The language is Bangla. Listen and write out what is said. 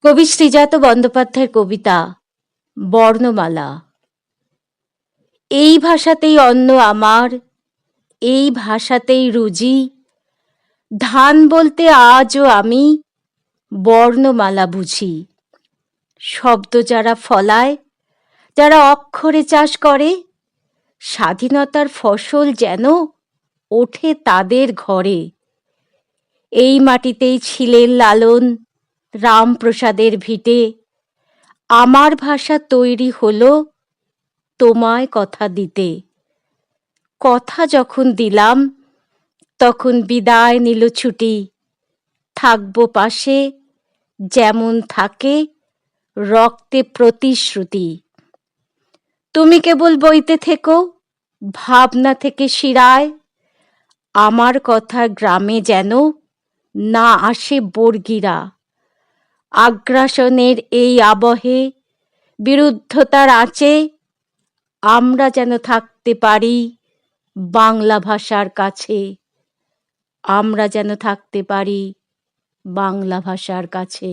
কবি শ্রীজাত বন্দ্যোপাধ্যায়ের কবিতা বর্ণমালা। এই ভাষাতেই অন্ন আমার, এই ভাষাতেই রুজি। ধান বলতে আজও আমি বর্ণমালা বুঝি। শব্দ যারা ফলায়, যারা অক্ষরে চাষ করে, স্বাধীনতার ফসল যেন ওঠে তাদের ঘরে। এই মাটিতেই ছিলেন লালন রামপ্রসাদের ভিটে। আমার ভাষা তৈরি হলো তোমায় কথা দিতে। কথা যখন দিলাম তখন বিদায় নিল ছুটি। থাকবো পাশে যেমন থাকে রক্তে প্রতিশ্রুতি। তুমি কেবল বইতে থেকো, ভাবনা থেকে শিরায়। আমার কথা গ্রামে যেন না আসে বর্গিরা। আগ্রাসনের এই আবহে, বিরুদ্ধতার আঁচে আমরা যেন থাকতে পারি বাংলা ভাষার কাছে। আমরা যেন থাকতে পারি বাংলা ভাষার কাছে।